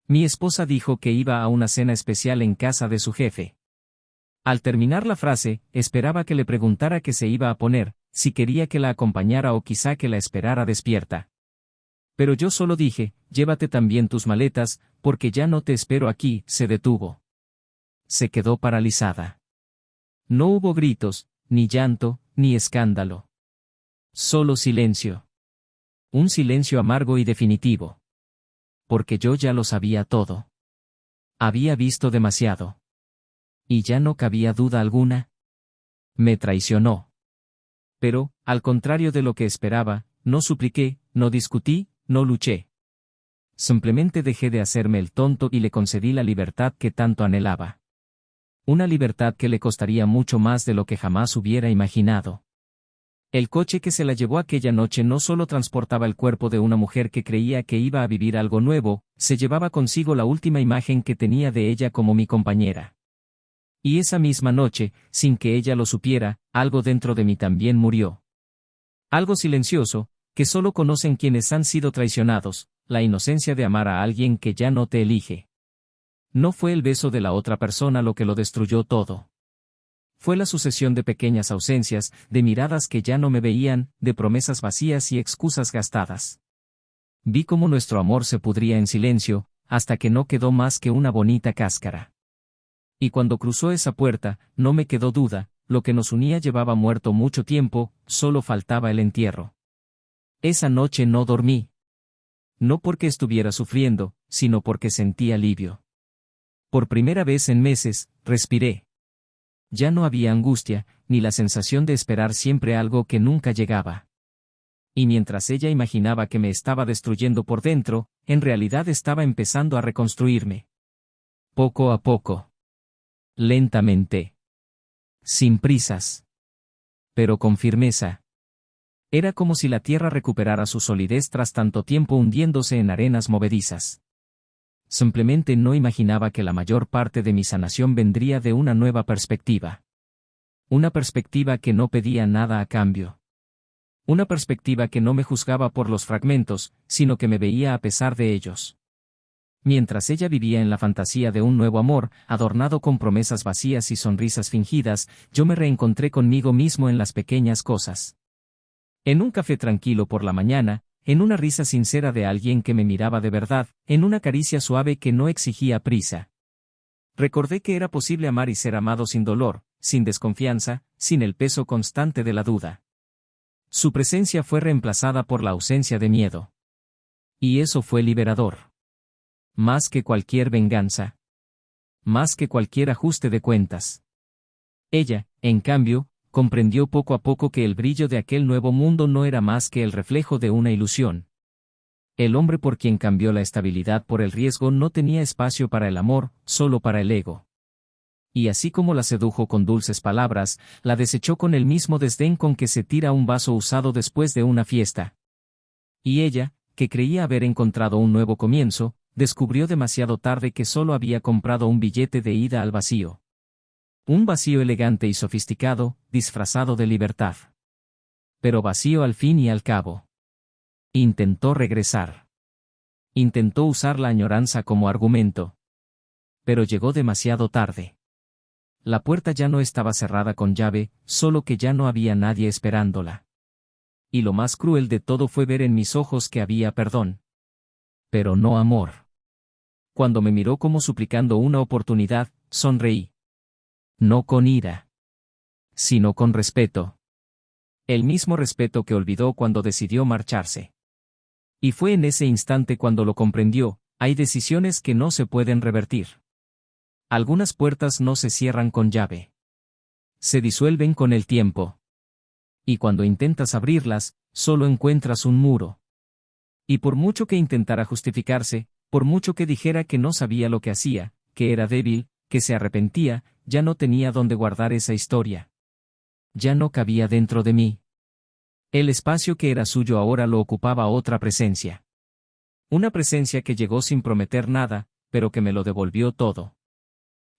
Mi esposa dijo que iba a una cena especial en casa de su jefe. Al terminar la frase, esperaba que le preguntara qué se iba a poner, si quería que la acompañara o quizá que la esperara despierta. Pero yo solo dije, llévate también tus maletas, porque ya no te espero aquí. Se detuvo. Se quedó paralizada. No hubo gritos, ni llanto, ni escándalo. Solo silencio. Un silencio amargo y definitivo. Porque yo ya lo sabía todo. Había visto demasiado. Y ya no cabía duda alguna. Me traicionó. Pero, al contrario de lo que esperaba, no supliqué, no discutí, no luché. Simplemente dejé de hacerme el tonto y le concedí la libertad que tanto anhelaba. Una libertad que le costaría mucho más de lo que jamás hubiera imaginado. El coche que se la llevó aquella noche no solo transportaba el cuerpo de una mujer que creía que iba a vivir algo nuevo, se llevaba consigo la última imagen que tenía de ella como mi compañera. Y esa misma noche, sin que ella lo supiera, algo dentro de mí también murió. Algo silencioso, que solo conocen quienes han sido traicionados, la inocencia de amar a alguien que ya no te elige. No fue el beso de la otra persona lo que lo destruyó todo. Fue la sucesión de pequeñas ausencias, de miradas que ya no me veían, de promesas vacías y excusas gastadas. Vi cómo nuestro amor se pudría en silencio, hasta que no quedó más que una bonita cáscara. Y cuando cruzó esa puerta, no me quedó duda, lo que nos unía llevaba muerto mucho tiempo, solo faltaba el entierro. Esa noche no dormí. No porque estuviera sufriendo, sino porque sentí alivio. Por primera vez en meses, respiré. Ya no había angustia, ni la sensación de esperar siempre algo que nunca llegaba. Y mientras ella imaginaba que me estaba destruyendo por dentro, en realidad estaba empezando a reconstruirme. Poco a poco. Lentamente. Sin prisas. Pero con firmeza. Era como si la tierra recuperara su solidez tras tanto tiempo hundiéndose en arenas movedizas. Simplemente no imaginaba que la mayor parte de mi sanación vendría de una nueva perspectiva. Una perspectiva que no pedía nada a cambio. Una perspectiva que no me juzgaba por los fragmentos, sino que me veía a pesar de ellos. Mientras ella vivía en la fantasía de un nuevo amor, adornado con promesas vacías y sonrisas fingidas, yo me reencontré conmigo mismo en las pequeñas cosas. En un café tranquilo por la mañana, en una risa sincera de alguien que me miraba de verdad, en una caricia suave que no exigía prisa. Recordé que era posible amar y ser amado sin dolor, sin desconfianza, sin el peso constante de la duda. Su presencia fue reemplazada por la ausencia de miedo. Y eso fue liberador. Más que cualquier venganza. Más que cualquier ajuste de cuentas. Ella, en cambio, comprendió poco a poco que el brillo de aquel nuevo mundo no era más que el reflejo de una ilusión. El hombre por quien cambió la estabilidad por el riesgo no tenía espacio para el amor, solo para el ego. Y así como la sedujo con dulces palabras, la desechó con el mismo desdén con que se tira un vaso usado después de una fiesta. Y ella, que creía haber encontrado un nuevo comienzo, descubrió demasiado tarde que solo había comprado un billete de ida al vacío. Un vacío elegante y sofisticado, disfrazado de libertad. Pero vacío al fin y al cabo. Intentó regresar. Intentó usar la añoranza como argumento. Pero llegó demasiado tarde. La puerta ya no estaba cerrada con llave, solo que ya no había nadie esperándola. Y lo más cruel de todo fue ver en mis ojos que había perdón. Pero no amor. Cuando me miró como suplicando una oportunidad, sonreí. No con ira. Sino con respeto. El mismo respeto que olvidó cuando decidió marcharse. Y fue en ese instante cuando lo comprendió, hay decisiones que no se pueden revertir. Algunas puertas no se cierran con llave. Se disuelven con el tiempo. Y cuando intentas abrirlas, solo encuentras un muro. Y por mucho que intentara justificarse, por mucho que dijera que no sabía lo que hacía, que era débil, que se arrepentía, ya no tenía dónde guardar esa historia. Ya no cabía dentro de mí. El espacio que era suyo ahora lo ocupaba otra presencia. Una presencia que llegó sin prometer nada, pero que me lo devolvió todo.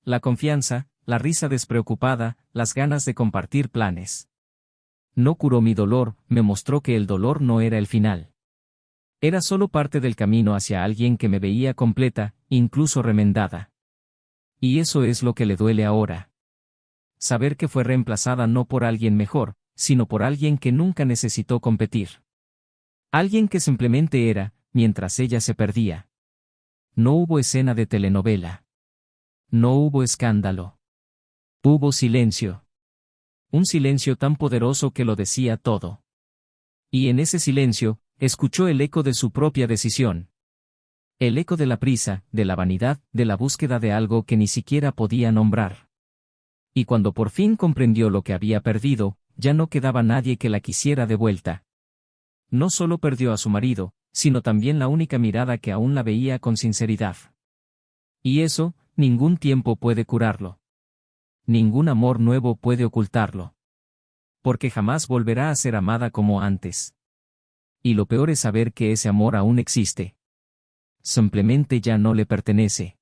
La confianza, la risa despreocupada, las ganas de compartir planes. No curó mi dolor, me mostró que el dolor no era el final. Era solo parte del camino hacia alguien que me veía completa, incluso remendada. Y eso es lo que le duele ahora. Saber que fue reemplazada no por alguien mejor, sino por alguien que nunca necesitó competir. Alguien que simplemente era, mientras ella se perdía. No hubo escena de telenovela. No hubo escándalo. Hubo silencio. Un silencio tan poderoso que lo decía todo. Y en ese silencio, escuchó el eco de su propia decisión. El eco de la prisa, de la vanidad, de la búsqueda de algo que ni siquiera podía nombrar. Y cuando por fin comprendió lo que había perdido, ya no quedaba nadie que la quisiera de vuelta. No solo perdió a su marido, sino también la única mirada que aún la veía con sinceridad. Y eso, ningún tiempo puede curarlo. Ningún amor nuevo puede ocultarlo. Porque jamás volverá a ser amada como antes. Y lo peor es saber que ese amor aún existe. Simplemente ya no le pertenece.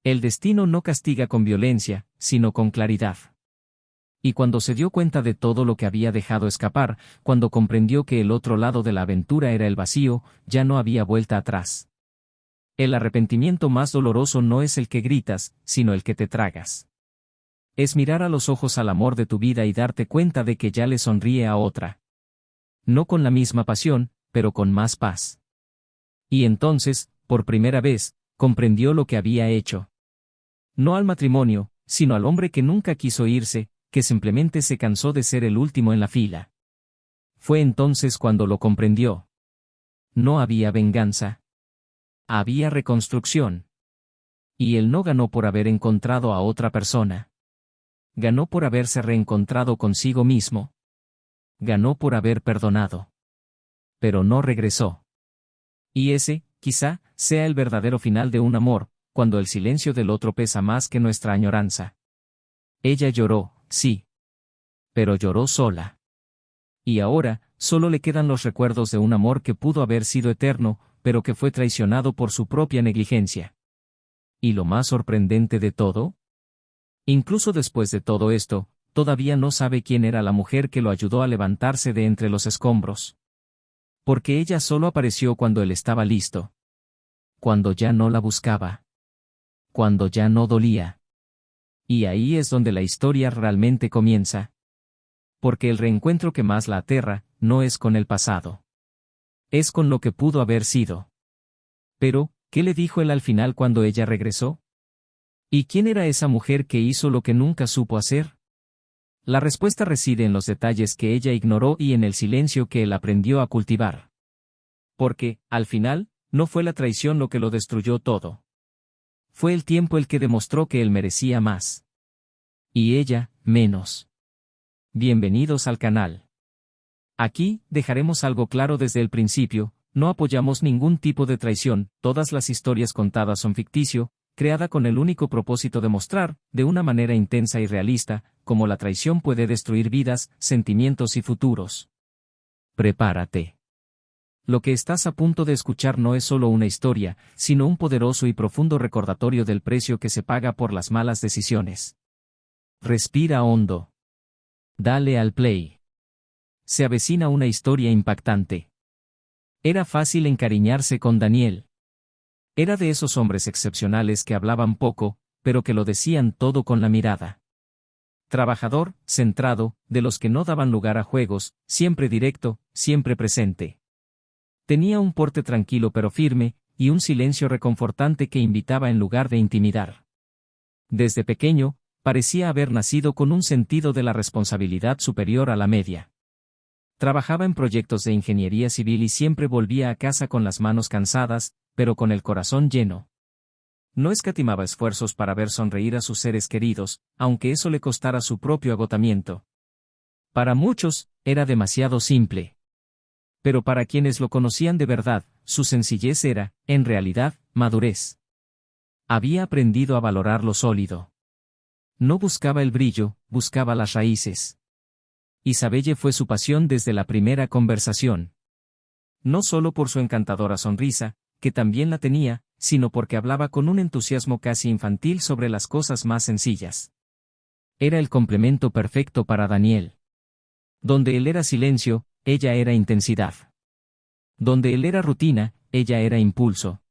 El destino no castiga con violencia, sino con claridad. Y cuando se dio cuenta de todo lo que había dejado escapar, cuando comprendió que el otro lado de la aventura era el vacío, ya no había vuelta atrás. El arrepentimiento más doloroso no es el que gritas, sino el que te tragas. Es mirar a los ojos al amor de tu vida y darte cuenta de que ya le sonríe a otra. No con la misma pasión, pero con más paz. Y entonces, por primera vez, comprendió lo que había hecho. No al matrimonio, sino al hombre que nunca quiso irse, que simplemente se cansó de ser el último en la fila. Fue entonces cuando lo comprendió. No había venganza. Había reconstrucción. Y él no ganó por haber encontrado a otra persona. Ganó por haberse reencontrado consigo mismo. Ganó por haber perdonado. Pero no regresó. Y ese, quizá, sea el verdadero final de un amor, cuando el silencio del otro pesa más que nuestra añoranza. Ella lloró, sí. Pero lloró sola. Y ahora, solo le quedan los recuerdos de un amor que pudo haber sido eterno, pero que fue traicionado por su propia negligencia. ¿Y lo más sorprendente de todo? Incluso después de todo esto, todavía no sabe quién era la mujer que lo ayudó a levantarse de entre los escombros. Porque ella solo apareció cuando él estaba listo. Cuando ya no la buscaba. Cuando ya no dolía. Y ahí es donde la historia realmente comienza. Porque el reencuentro que más la aterra, no es con el pasado. Es con lo que pudo haber sido. Pero, ¿qué le dijo él al final cuando ella regresó? ¿Y quién era esa mujer que hizo lo que nunca supo hacer? La respuesta reside en los detalles que ella ignoró y en el silencio que él aprendió a cultivar. Porque, al final, no fue la traición lo que lo destruyó todo. Fue el tiempo el que demostró que él merecía más. Y ella, menos. Bienvenidos al canal. Aquí, dejaremos algo claro desde el principio, no apoyamos ningún tipo de traición, todas las historias contadas son ficticio, creada con el único propósito de mostrar, de una manera intensa y realista, cómo la traición puede destruir vidas, sentimientos y futuros. Prepárate. Lo que estás a punto de escuchar no es solo una historia, sino un poderoso y profundo recordatorio del precio que se paga por las malas decisiones. Respira hondo. Dale al play. Se avecina una historia impactante. Era fácil encariñarse con Daniel. Era de esos hombres excepcionales que hablaban poco, pero que lo decían todo con la mirada. Trabajador, centrado, de los que no daban lugar a juegos, siempre directo, siempre presente. Tenía un porte tranquilo pero firme, y un silencio reconfortante que invitaba en lugar de intimidar. Desde pequeño, parecía haber nacido con un sentido de la responsabilidad superior a la media. Trabajaba en proyectos de ingeniería civil y siempre volvía a casa con las manos cansadas, pero con el corazón lleno. No escatimaba esfuerzos para ver sonreír a sus seres queridos, aunque eso le costara su propio agotamiento. Para muchos, era demasiado simple. Pero para quienes lo conocían de verdad, su sencillez era, en realidad, madurez. Había aprendido a valorar lo sólido. No buscaba el brillo, buscaba las raíces. Isabelle fue su pasión desde la primera conversación. No solo por su encantadora sonrisa, que también la tenía, sino porque hablaba con un entusiasmo casi infantil sobre las cosas más sencillas. Era el complemento perfecto para Daniel. Donde él era silencio, ella era intensidad. Donde él era rutina, ella era impulso.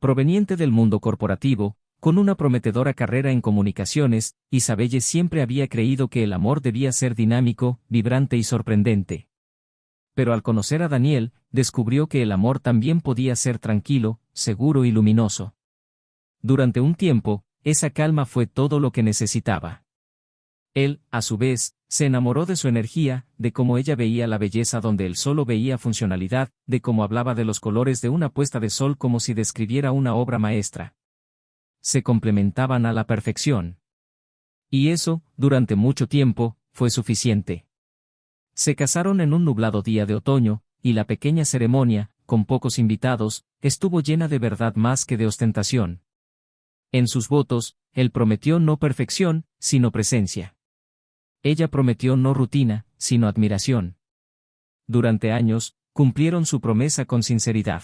Proveniente del mundo corporativo, con una prometedora carrera en comunicaciones, Isabelle siempre había creído que el amor debía ser dinámico, vibrante y sorprendente. Pero al conocer a Daniel, descubrió que el amor también podía ser tranquilo, seguro y luminoso. Durante un tiempo, esa calma fue todo lo que necesitaba. Él, a su vez, se enamoró de su energía, de cómo ella veía la belleza donde él solo veía funcionalidad, de cómo hablaba de los colores de una puesta de sol como si describiera una obra maestra. Se complementaban a la perfección. Y eso, durante mucho tiempo, fue suficiente. Se casaron en un nublado día de otoño, y la pequeña ceremonia, con pocos invitados, estuvo llena de verdad más que de ostentación. En sus votos, él prometió no perfección, sino presencia. Ella prometió no rutina, sino admiración. Durante años, cumplieron su promesa con sinceridad.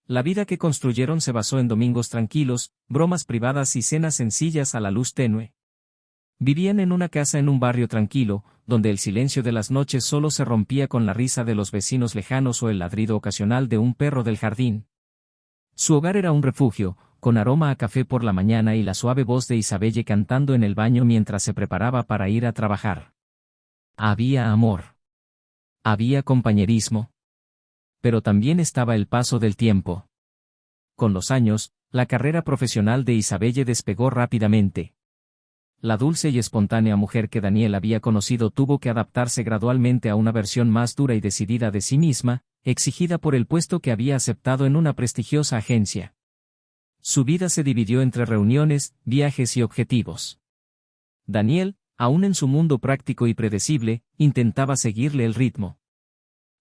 La vida que construyeron se basó en domingos tranquilos, bromas privadas y cenas sencillas a la luz tenue. Vivían en una casa en un barrio tranquilo, donde el silencio de las noches solo se rompía con la risa de los vecinos lejanos o el ladrido ocasional de un perro del jardín. Su hogar era un refugio, con aroma a café por la mañana y la suave voz de Isabelle cantando en el baño mientras se preparaba para ir a trabajar. Había amor. Había compañerismo. Pero también estaba el paso del tiempo. Con los años, la carrera profesional de Isabelle despegó rápidamente. La dulce y espontánea mujer que Daniel había conocido tuvo que adaptarse gradualmente a una versión más dura y decidida de sí misma, exigida por el puesto que había aceptado en una prestigiosa agencia. Su vida se dividió entre reuniones, viajes y objetivos. Daniel, aún en su mundo práctico y predecible, intentaba seguirle el ritmo.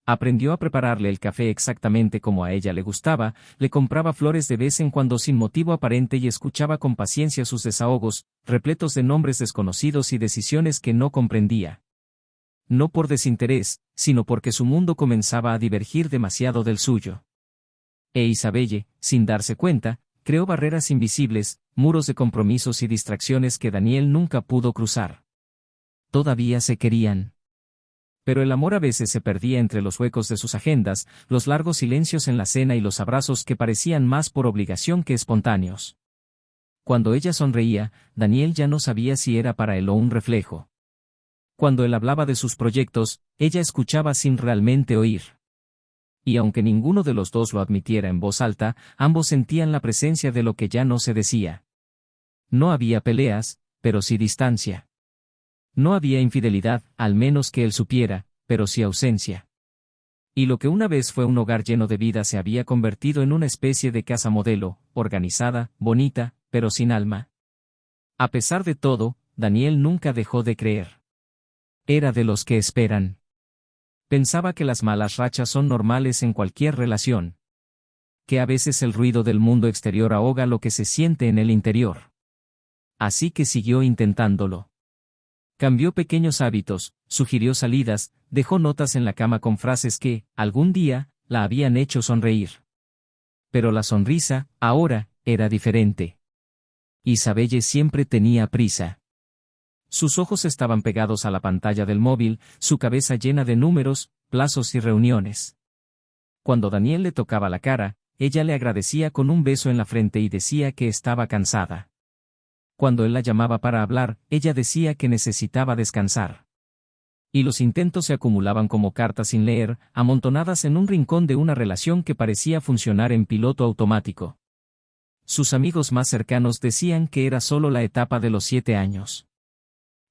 Aprendió a prepararle el café exactamente como a ella le gustaba, le compraba flores de vez en cuando sin motivo aparente y escuchaba con paciencia sus desahogos, repletos de nombres desconocidos y decisiones que no comprendía. No por desinterés, sino porque su mundo comenzaba a divergir demasiado del suyo. E Isabelle, sin darse cuenta, creó barreras invisibles, muros de compromisos y distracciones que Daniel nunca pudo cruzar. Todavía se querían. Pero el amor a veces se perdía entre los huecos de sus agendas, los largos silencios en la cena y los abrazos que parecían más por obligación que espontáneos. Cuando ella sonreía, Daniel ya no sabía si era para él o un reflejo. Cuando él hablaba de sus proyectos, ella escuchaba sin realmente oír. Y aunque ninguno de los dos lo admitiera en voz alta, ambos sentían la presencia de lo que ya no se decía. No había peleas, pero sí distancia. No había infidelidad, al menos que él supiera, pero sí ausencia. Y lo que una vez fue un hogar lleno de vida se había convertido en una especie de casa modelo, organizada, bonita, pero sin alma. A pesar de todo, Daniel nunca dejó de creer. Era de los que esperan. Pensaba que las malas rachas son normales en cualquier relación. Que a veces el ruido del mundo exterior ahoga lo que se siente en el interior. Así que siguió intentándolo. Cambió pequeños hábitos, sugirió salidas, dejó notas en la cama con frases que, algún día, la habían hecho sonreír. Pero la sonrisa, ahora, era diferente. Isabelle siempre tenía prisa. Sus ojos estaban pegados a la pantalla del móvil, su cabeza llena de números, plazos y reuniones. Cuando Daniel le tocaba la cara, ella le agradecía con un beso en la frente y decía que estaba cansada. Cuando él la llamaba para hablar, ella decía que necesitaba descansar. Y los intentos se acumulaban como cartas sin leer, amontonadas en un rincón de una relación que parecía funcionar en piloto automático. Sus amigos más cercanos decían que era solo la etapa de los 7 años.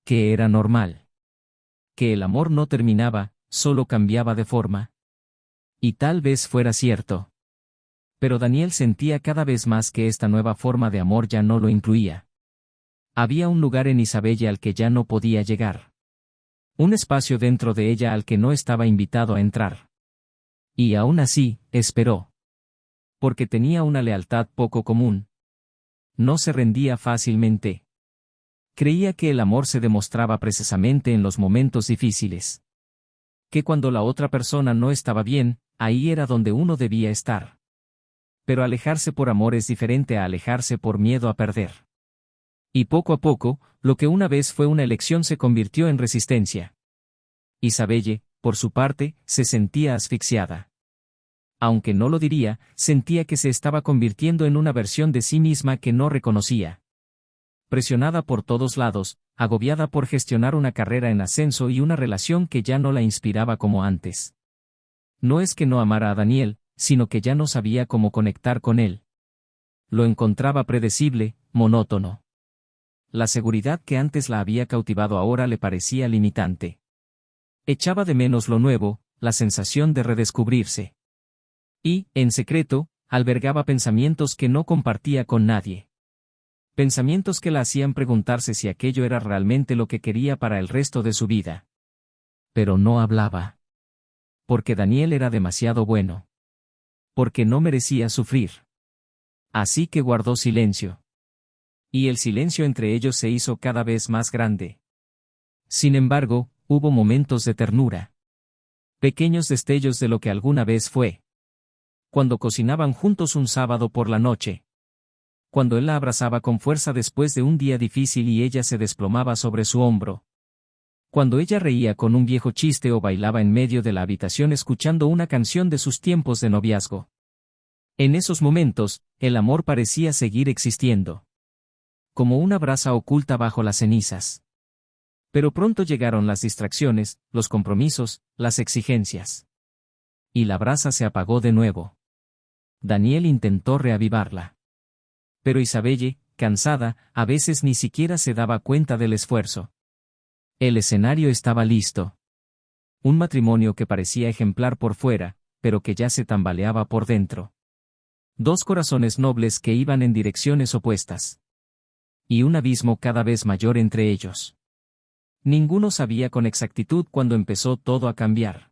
Que era normal. Que el amor no terminaba, solo cambiaba de forma. Y tal vez fuera cierto. Pero Daniel sentía cada vez más que esta nueva forma de amor ya no lo incluía. Había un lugar en Isabelle al que ya no podía llegar. Un espacio dentro de ella al que no estaba invitado a entrar. Y aún así, esperó. Porque tenía una lealtad poco común. No se rendía fácilmente. Creía que el amor se demostraba precisamente en los momentos difíciles. Que cuando la otra persona no estaba bien, ahí era donde uno debía estar. Pero alejarse por amor es diferente a alejarse por miedo a perder. Y poco a poco, lo que una vez fue una elección se convirtió en resistencia. Isabelle, por su parte, se sentía asfixiada. Aunque no lo diría, sentía que se estaba convirtiendo en una versión de sí misma que no reconocía. Presionada por todos lados, agobiada por gestionar una carrera en ascenso y una relación que ya no la inspiraba como antes. No es que no amara a Daniel, sino que ya no sabía cómo conectar con él. Lo encontraba predecible, monótono. La seguridad que antes la había cautivado ahora le parecía limitante. Echaba de menos lo nuevo, la sensación de redescubrirse. Y, en secreto, albergaba pensamientos que no compartía con nadie. Pensamientos que la hacían preguntarse si aquello era realmente lo que quería para el resto de su vida. Pero no hablaba. Porque Daniel era demasiado bueno. Porque no merecía sufrir. Así que guardó silencio. Y el silencio entre ellos se hizo cada vez más grande. Sin embargo, hubo momentos de ternura. Pequeños destellos de lo que alguna vez fue. Cuando cocinaban juntos un sábado por la noche. Cuando él la abrazaba con fuerza después de un día difícil y ella se desplomaba sobre su hombro. Cuando ella reía con un viejo chiste o bailaba en medio de la habitación escuchando una canción de sus tiempos de noviazgo. En esos momentos, el amor parecía seguir existiendo. Como una brasa oculta bajo las cenizas. Pero pronto llegaron las distracciones, los compromisos, las exigencias. Y la brasa se apagó de nuevo. Daniel intentó reavivarla. Pero Isabelle, cansada, a veces ni siquiera se daba cuenta del esfuerzo. El escenario estaba listo. Un matrimonio que parecía ejemplar por fuera, pero que ya se tambaleaba por dentro. Dos corazones nobles que iban en direcciones opuestas. Y un abismo cada vez mayor entre ellos. Ninguno sabía con exactitud cuándo empezó todo a cambiar.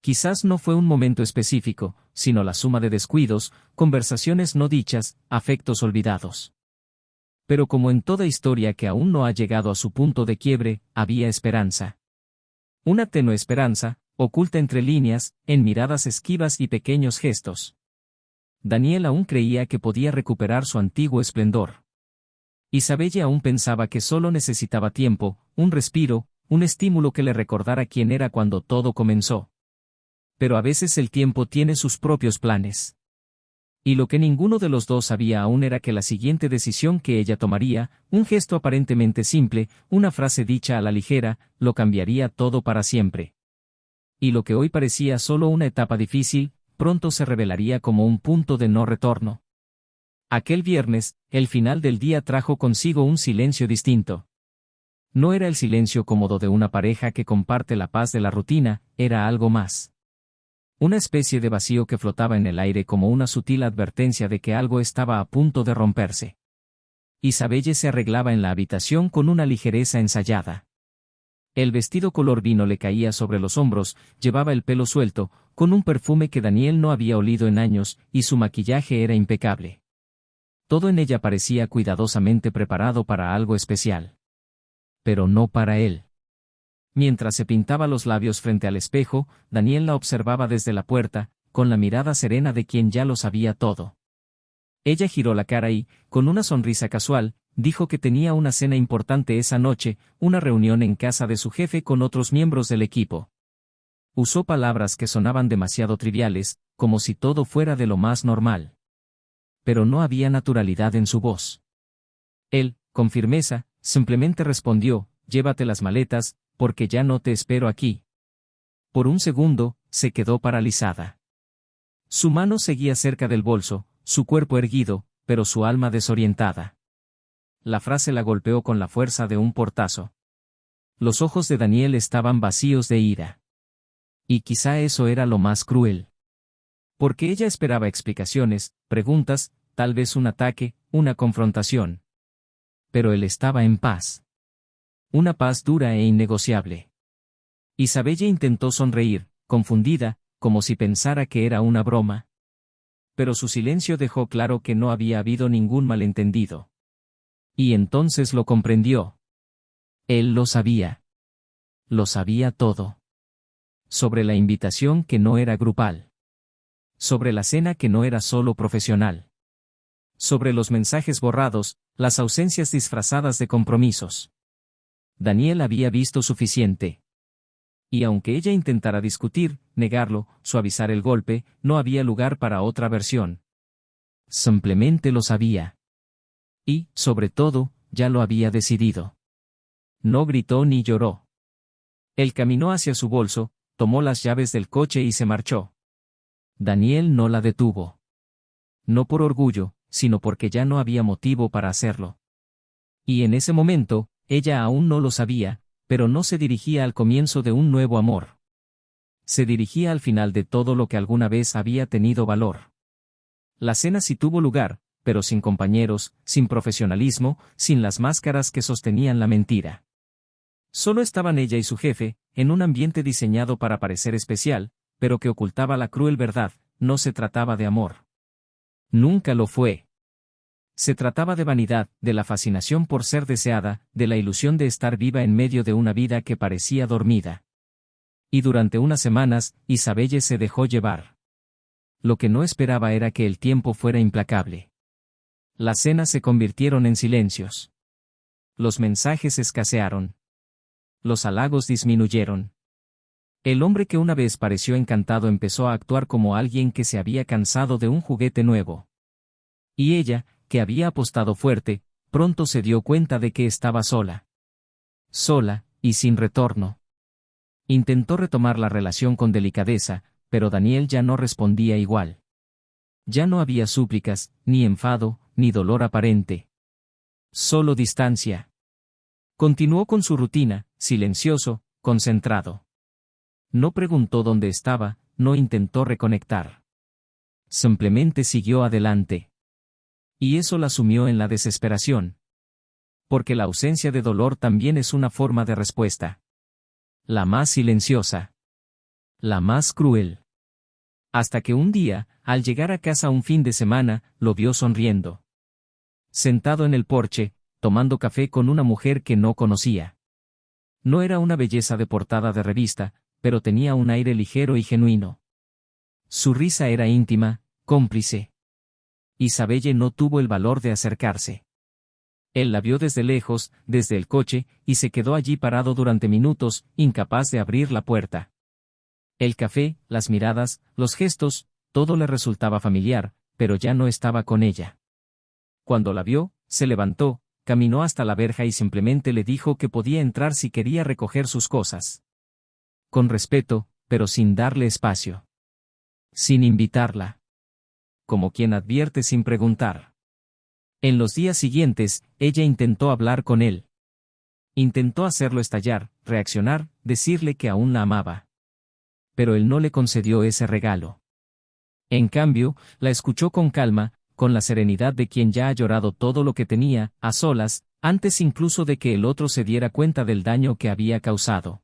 Quizás no fue un momento específico, sino la suma de descuidos, conversaciones no dichas, afectos olvidados. Pero como en toda historia que aún no ha llegado a su punto de quiebre, había esperanza. Una tenue esperanza, oculta entre líneas, en miradas esquivas y pequeños gestos. Daniel aún creía que podía recuperar su antiguo esplendor. Isabelle aún pensaba que solo necesitaba tiempo, un respiro, un estímulo que le recordara quién era cuando todo comenzó. Pero a veces el tiempo tiene sus propios planes. Y lo que ninguno de los dos sabía aún era que la siguiente decisión que ella tomaría, un gesto aparentemente simple, una frase dicha a la ligera, lo cambiaría todo para siempre. Y lo que hoy parecía solo una etapa difícil, pronto se revelaría como un punto de no retorno. Aquel viernes, el final del día trajo consigo un silencio distinto. No era el silencio cómodo de una pareja que comparte la paz de la rutina, era algo más. Una especie de vacío que flotaba en el aire como una sutil advertencia de que algo estaba a punto de romperse. Isabelle se arreglaba en la habitación con una ligereza ensayada. El vestido color vino le caía sobre los hombros, llevaba el pelo suelto, con un perfume que Daniel no había olido en años, y su maquillaje era impecable. Todo en ella parecía cuidadosamente preparado para algo especial. Pero no para él. Mientras se pintaba los labios frente al espejo, Daniel la observaba desde la puerta, con la mirada serena de quien ya lo sabía todo. Ella giró la cara y, con una sonrisa casual, dijo que tenía una cena importante esa noche, una reunión en casa de su jefe con otros miembros del equipo. Usó palabras que sonaban demasiado triviales, como si todo fuera de lo más normal. Pero no había naturalidad en su voz. Él, con firmeza, simplemente respondió, «Llévate las maletas, porque ya no te espero aquí». Por un segundo, se quedó paralizada. Su mano seguía cerca del bolso, su cuerpo erguido, pero su alma desorientada. La frase la golpeó con la fuerza de un portazo. Los ojos de Daniel estaban vacíos de ira. Y quizá eso era lo más cruel. Porque ella esperaba explicaciones, preguntas, tal vez un ataque, una confrontación. Pero él estaba en paz. Una paz dura e innegociable. Isabelle intentó sonreír, confundida, como si pensara que era una broma. Pero su silencio dejó claro que no había habido ningún malentendido. Y entonces lo comprendió. Él lo sabía. Lo sabía todo. Sobre la invitación que no era grupal. Sobre la cena que no era solo profesional. Sobre los mensajes borrados, las ausencias disfrazadas de compromisos. Daniel había visto suficiente. Y aunque ella intentara discutir, negarlo, suavizar el golpe, no había lugar para otra versión. Simplemente lo sabía. Y, sobre todo, ya lo había decidido. No gritó ni lloró. Él caminó hacia su bolso, tomó las llaves del coche y se marchó. Daniel no la detuvo. No por orgullo, sino porque ya no había motivo para hacerlo. Y en ese momento, ella aún no lo sabía, pero no se dirigía al comienzo de un nuevo amor. Se dirigía al final de todo lo que alguna vez había tenido valor. La cena sí tuvo lugar, pero sin compañeros, sin profesionalismo, sin las máscaras que sostenían la mentira. Solo estaban ella y su jefe, en un ambiente diseñado para parecer especial, pero que ocultaba la cruel verdad: no se trataba de amor. Nunca lo fue. Se trataba de vanidad, de la fascinación por ser deseada, de la ilusión de estar viva en medio de una vida que parecía dormida. Y durante unas semanas, Isabelle se dejó llevar. Lo que no esperaba era que el tiempo fuera implacable. Las cenas se convirtieron en silencios. Los mensajes escasearon. Los halagos disminuyeron. El hombre que una vez pareció encantado empezó a actuar como alguien que se había cansado de un juguete nuevo. Y ella, que había apostado fuerte, pronto se dio cuenta de que estaba sola. Sola, y sin retorno. Intentó retomar la relación con delicadeza, pero Daniel ya no respondía igual. Ya no había súplicas, ni enfado, ni dolor aparente. Solo distancia. Continuó con su rutina, silencioso, concentrado. No preguntó dónde estaba, no intentó reconectar. Simplemente siguió adelante. Y eso la sumió en la desesperación. Porque la ausencia de dolor también es una forma de respuesta. La más silenciosa. La más cruel. Hasta que un día, al llegar a casa un fin de semana, lo vio sonriendo. Sentado en el porche, tomando café con una mujer que no conocía. No era una belleza de portada de revista, pero tenía un aire ligero y genuino. Su risa era íntima, cómplice. Isabelle no tuvo el valor de acercarse. Él la vio desde lejos, desde el coche, y se quedó allí parado durante minutos, incapaz de abrir la puerta. El café, las miradas, los gestos, todo le resultaba familiar, pero ya no estaba con ella. Cuando la vio, se levantó, caminó hasta la verja y simplemente le dijo que podía entrar si quería recoger sus cosas. Con respeto, pero sin darle espacio. Sin invitarla. Como quien advierte sin preguntar. En los días siguientes, ella intentó hablar con él. Intentó hacerlo estallar, reaccionar, decirle que aún la amaba. Pero él no le concedió ese regalo. En cambio, la escuchó con calma, con la serenidad de quien ya ha llorado todo lo que tenía, a solas, antes incluso de que el otro se diera cuenta del daño que había causado.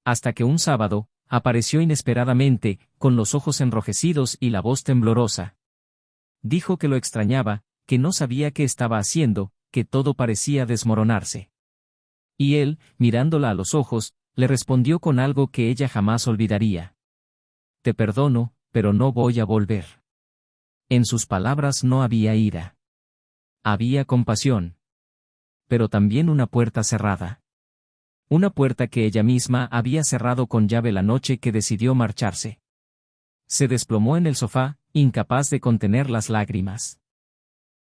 Hasta que un sábado, apareció inesperadamente, con los ojos enrojecidos y la voz temblorosa. Dijo que lo extrañaba, que no sabía qué estaba haciendo, que todo parecía desmoronarse. Y él, mirándola a los ojos, le respondió con algo que ella jamás olvidaría. Te perdono, pero no voy a volver. En sus palabras no había ira. Había compasión. Pero también una puerta cerrada. Una puerta que ella misma había cerrado con llave la noche que decidió marcharse. Se desplomó en el sofá, incapaz de contener las lágrimas.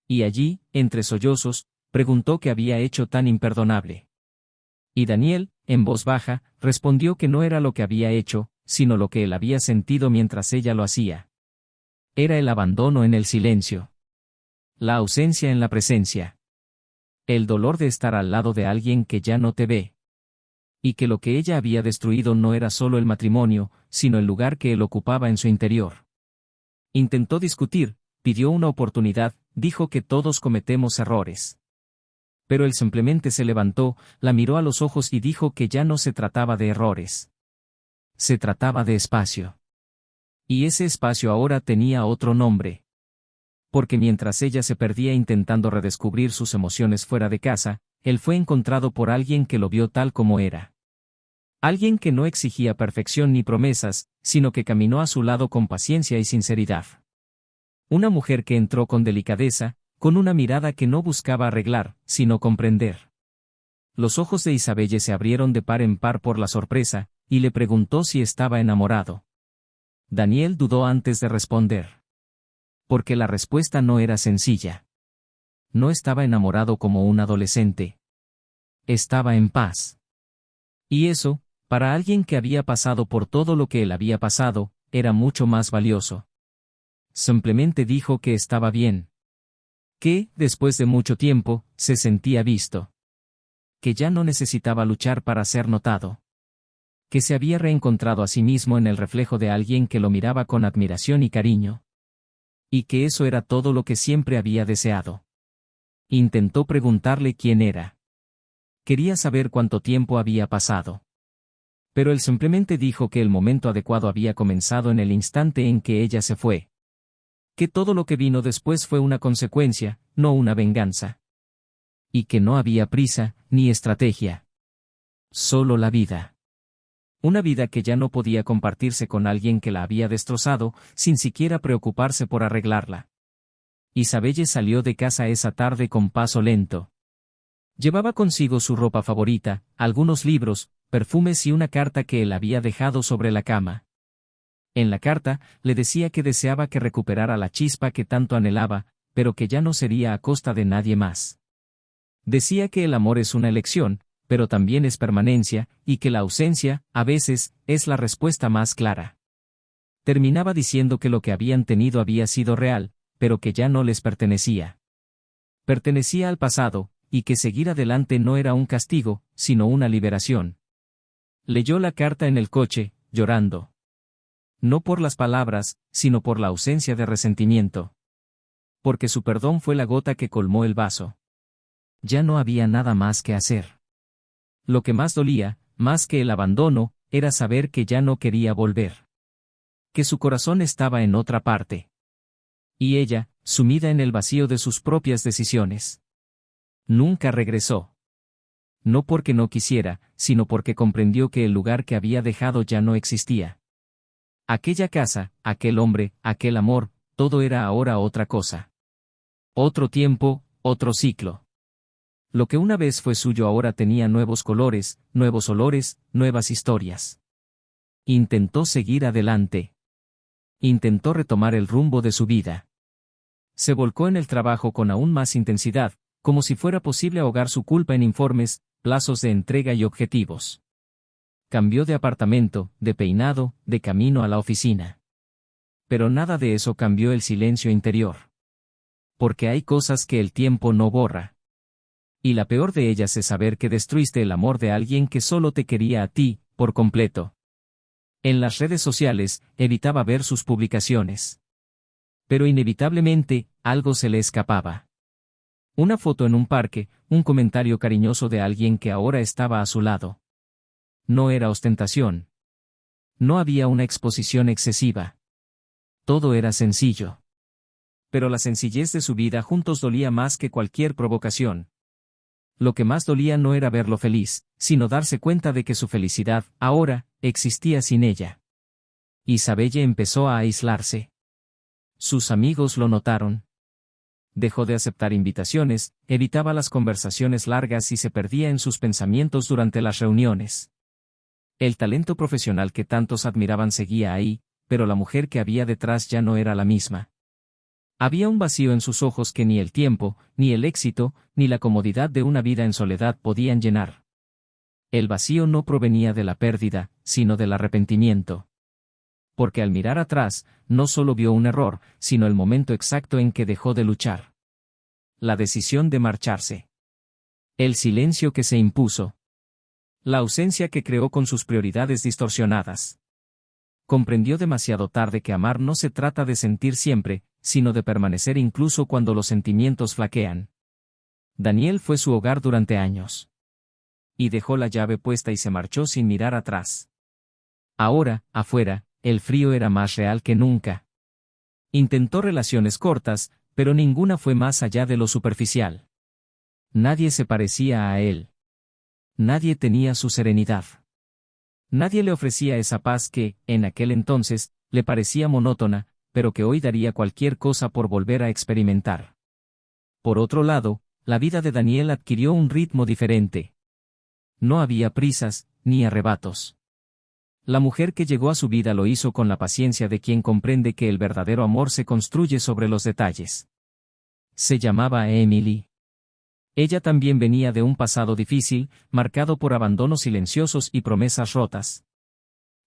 Y allí, entre sollozos, preguntó qué había hecho tan imperdonable. Y Daniel, en voz baja, respondió que no era lo que había hecho, sino lo que él había sentido mientras ella lo hacía. Era el abandono en el silencio. La ausencia en la presencia. El dolor de estar al lado de alguien que ya no te ve. Y que lo que ella había destruido no era solo el matrimonio, sino el lugar que él ocupaba en su interior. Intentó discutir, pidió una oportunidad, dijo que todos cometemos errores. Pero él simplemente se levantó, la miró a los ojos y dijo que ya no se trataba de errores. Se trataba de espacio. Y ese espacio ahora tenía otro nombre. Porque mientras ella se perdía intentando redescubrir sus emociones fuera de casa, él fue encontrado por alguien que lo vio tal como era. Alguien que no exigía perfección ni promesas, sino que caminó a su lado con paciencia y sinceridad. Una mujer que entró con delicadeza, con una mirada que no buscaba arreglar, sino comprender. Los ojos de Isabelle se abrieron de par en par por la sorpresa, y le preguntó si estaba enamorado. Daniel dudó antes de responder. Porque la respuesta no era sencilla. No estaba enamorado como un adolescente. Estaba en paz. Y eso, para alguien que había pasado por todo lo que él había pasado, era mucho más valioso. Simplemente dijo que estaba bien. Que, después de mucho tiempo, se sentía visto. Que ya no necesitaba luchar para ser notado. Que se había reencontrado a sí mismo en el reflejo de alguien que lo miraba con admiración y cariño. Y que eso era todo lo que siempre había deseado. Intentó preguntarle quién era. Quería saber cuánto tiempo había pasado. Pero él simplemente dijo que el momento adecuado había comenzado en el instante en que ella se fue. Que todo lo que vino después fue una consecuencia, no una venganza. Y que no había prisa, ni estrategia. Solo la vida. Una vida que ya no podía compartirse con alguien que la había destrozado, sin siquiera preocuparse por arreglarla. Isabelle salió de casa esa tarde con paso lento. Llevaba consigo su ropa favorita, algunos libros, perfumes y una carta que él había dejado sobre la cama. En la carta, le decía que deseaba que recuperara la chispa que tanto anhelaba, pero que ya no sería a costa de nadie más. Decía que el amor es una elección, pero también es permanencia, y que la ausencia, a veces, es la respuesta más clara. Terminaba diciendo que lo que habían tenido había sido real, pero que ya no les pertenecía. Pertenecía al pasado, y que seguir adelante no era un castigo, sino una liberación. Leyó la carta en el coche, llorando. No por las palabras, sino por la ausencia de resentimiento. Porque su perdón fue la gota que colmó el vaso. Ya no había nada más que hacer. Lo que más dolía, más que el abandono, era saber que ya no quería volver. Que su corazón estaba en otra parte. Y ella, sumida en el vacío de sus propias decisiones. Nunca regresó. No porque no quisiera, sino porque comprendió que el lugar que había dejado ya no existía. Aquella casa, aquel hombre, aquel amor, todo era ahora otra cosa. Otro tiempo, otro ciclo. Lo que una vez fue suyo ahora tenía nuevos colores, nuevos olores, nuevas historias. Intentó seguir adelante. Intentó retomar el rumbo de su vida. Se volcó en el trabajo con aún más intensidad, como si fuera posible ahogar su culpa en informes, plazos de entrega y objetivos. Cambió de apartamento, de peinado, de camino a la oficina. Pero nada de eso cambió el silencio interior. Porque hay cosas que el tiempo no borra. Y la peor de ellas es saber que destruiste el amor de alguien que solo te quería a ti, por completo. En las redes sociales, evitaba ver sus publicaciones. Pero inevitablemente, algo se le escapaba. Una foto en un parque, un comentario cariñoso de alguien que ahora estaba a su lado. No era ostentación. No había una exposición excesiva. Todo era sencillo. Pero la sencillez de su vida juntos dolía más que cualquier provocación. Lo que más dolía no era verlo feliz, sino darse cuenta de que su felicidad, ahora, existía sin ella. Isabelle empezó a aislarse. Sus amigos lo notaron. Dejó de aceptar invitaciones, evitaba las conversaciones largas y se perdía en sus pensamientos durante las reuniones. El talento profesional que tantos admiraban seguía ahí, pero la mujer que había detrás ya no era la misma. Había un vacío en sus ojos que ni el tiempo, ni el éxito, ni la comodidad de una vida en soledad podían llenar. El vacío no provenía de la pérdida, sino del arrepentimiento. Porque al mirar atrás, no solo vio un error, sino el momento exacto en que dejó de luchar. La decisión de marcharse. El silencio que se impuso. La ausencia que creó con sus prioridades distorsionadas. Comprendió demasiado tarde que amar no se trata de sentir siempre, sino de permanecer incluso cuando los sentimientos flaquean. Daniel fue su hogar durante años. Y dejó la llave puesta y se marchó sin mirar atrás. Ahora, afuera, el frío era más real que nunca. Intentó relaciones cortas, pero ninguna fue más allá de lo superficial. Nadie se parecía a él. Nadie tenía su serenidad. Nadie le ofrecía esa paz que, en aquel entonces, le parecía monótona, pero que hoy daría cualquier cosa por volver a experimentar. Por otro lado, la vida de Daniel adquirió un ritmo diferente. No había prisas, ni arrebatos. La mujer que llegó a su vida lo hizo con la paciencia de quien comprende que el verdadero amor se construye sobre los detalles. Se llamaba Emily. Ella también venía de un pasado difícil, marcado por abandonos silenciosos y promesas rotas.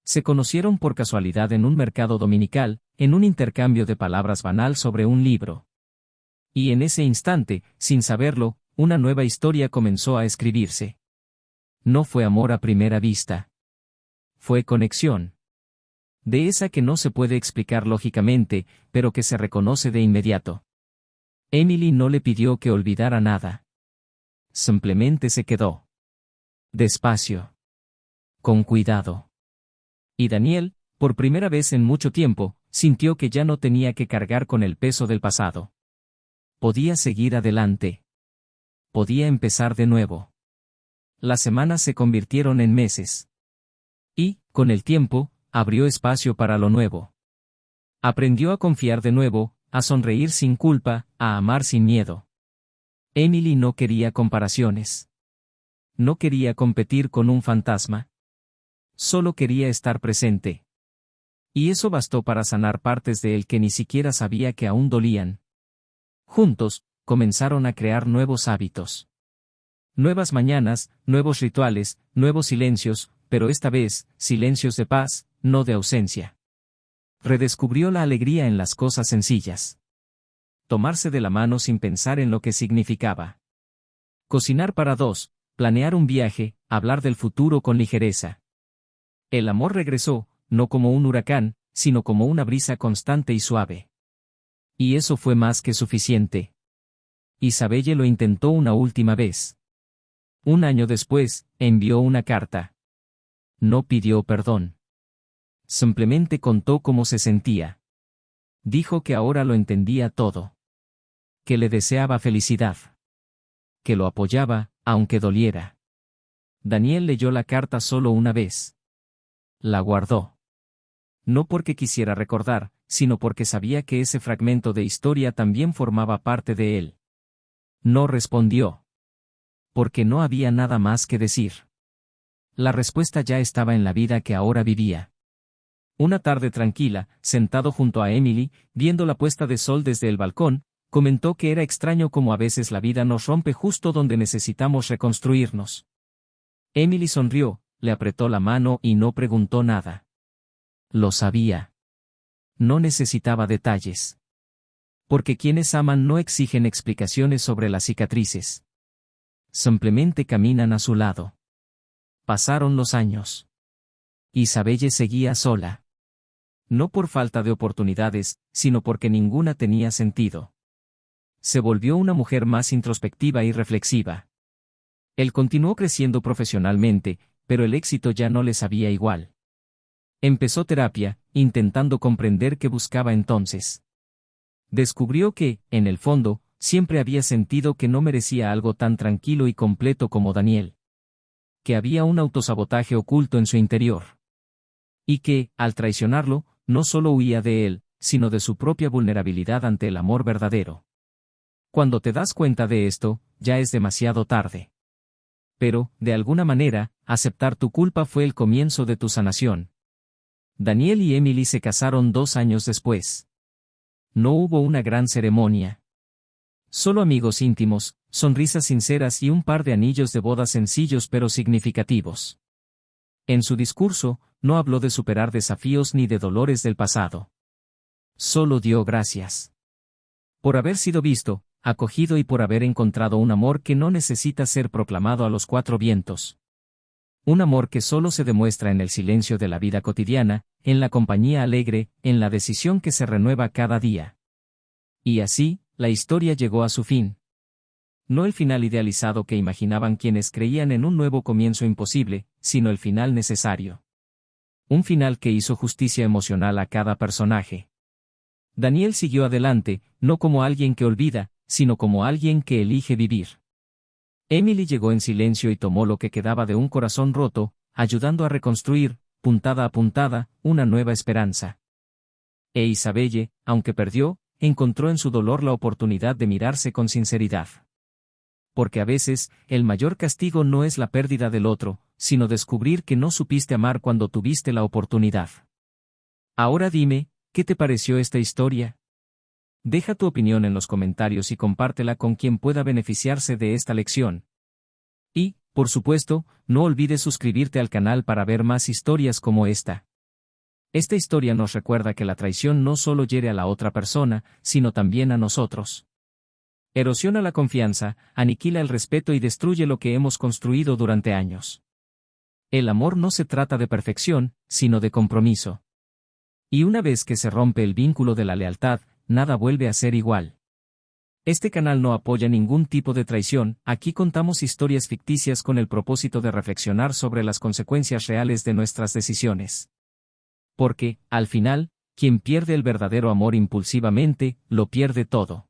Se conocieron por casualidad en un mercado dominical, en un intercambio de palabras banal sobre un libro. Y en ese instante, sin saberlo, una nueva historia comenzó a escribirse. No fue amor a primera vista. Fue conexión. De esa que no se puede explicar lógicamente, pero que se reconoce de inmediato. Emily no le pidió que olvidara nada. Simplemente se quedó. Despacio. Con cuidado. Y Daniel, por primera vez en mucho tiempo, sintió que ya no tenía que cargar con el peso del pasado. Podía seguir adelante. Podía empezar de nuevo. Las semanas se convirtieron en meses. Y, con el tiempo, abrió espacio para lo nuevo. Aprendió a confiar de nuevo, a sonreír sin culpa, a amar sin miedo. Emily no quería comparaciones. No quería competir con un fantasma. Solo quería estar presente. Y eso bastó para sanar partes de él que ni siquiera sabía que aún dolían. Juntos, comenzaron a crear nuevos hábitos. Nuevas mañanas, nuevos rituales, nuevos silencios, pero esta vez, silencios de paz, no de ausencia. Redescubrió la alegría en las cosas sencillas. Tomarse de la mano sin pensar en lo que significaba. Cocinar para dos, planear un viaje, hablar del futuro con ligereza. El amor regresó, no como un huracán, sino como una brisa constante y suave. Y eso fue más que suficiente. Isabelle lo intentó una última vez. Un año después, envió una carta. No pidió perdón. Simplemente contó cómo se sentía. Dijo que ahora lo entendía todo. Que le deseaba felicidad. Que lo apoyaba, aunque doliera. Daniel leyó la carta solo una vez. La guardó. No porque quisiera recordar, sino porque sabía que ese fragmento de historia también formaba parte de él. No respondió. Porque no había nada más que decir. La respuesta ya estaba en la vida que ahora vivía. Una tarde tranquila, sentado junto a Emily, viendo la puesta de sol desde el balcón, comentó que era extraño cómo a veces la vida nos rompe justo donde necesitamos reconstruirnos. Emily sonrió, le apretó la mano y no preguntó nada. Lo sabía. No necesitaba detalles. Porque quienes aman no exigen explicaciones sobre las cicatrices. Simplemente caminan a su lado. Pasaron los años. Isabelle seguía sola. No por falta de oportunidades, sino porque ninguna tenía sentido. Se volvió una mujer más introspectiva y reflexiva. Él continuó creciendo profesionalmente, pero el éxito ya no le sabía igual. Empezó terapia, intentando comprender qué buscaba entonces. Descubrió que, en el fondo, siempre había sentido que no merecía algo tan tranquilo y completo como Daniel. Que había un autosabotaje oculto en su interior. Y que, al traicionarlo, no solo huía de él, sino de su propia vulnerabilidad ante el amor verdadero. Cuando te das cuenta de esto, ya es demasiado tarde. Pero, de alguna manera, aceptar tu culpa fue el comienzo de tu sanación. Daniel y Emily se casaron 2 años después. No hubo una gran ceremonia. Solo amigos íntimos, sonrisas sinceras y un par de anillos de boda sencillos pero significativos. En su discurso, no habló de superar desafíos ni de dolores del pasado. Solo dio gracias. Por haber sido visto, acogido y por haber encontrado un amor que no necesita ser proclamado a los 4 vientos. Un amor que solo se demuestra en el silencio de la vida cotidiana, en la compañía alegre, en la decisión que se renueva cada día. Y así, la historia llegó a su fin. No el final idealizado que imaginaban quienes creían en un nuevo comienzo imposible, sino el final necesario. Un final que hizo justicia emocional a cada personaje. Daniel siguió adelante, no como alguien que olvida, sino como alguien que elige vivir. Emily llegó en silencio y tomó lo que quedaba de un corazón roto, ayudando a reconstruir, puntada a puntada, una nueva esperanza. E Isabelle, aunque perdió, encontró en su dolor la oportunidad de mirarse con sinceridad. Porque a veces, el mayor castigo no es la pérdida del otro, sino descubrir que no supiste amar cuando tuviste la oportunidad. Ahora dime, ¿qué te pareció esta historia? Deja tu opinión en los comentarios y compártela con quien pueda beneficiarse de esta lección. Y, por supuesto, no olvides suscribirte al canal para ver más historias como esta. Esta historia nos recuerda que la traición no solo hiere a la otra persona, sino también a nosotros. Erosiona la confianza, aniquila el respeto y destruye lo que hemos construido durante años. El amor no se trata de perfección, sino de compromiso. Y una vez que se rompe el vínculo de la lealtad, nada vuelve a ser igual. Este canal no apoya ningún tipo de traición, aquí contamos historias ficticias con el propósito de reflexionar sobre las consecuencias reales de nuestras decisiones. Porque, al final, quien pierde el verdadero amor impulsivamente, lo pierde todo.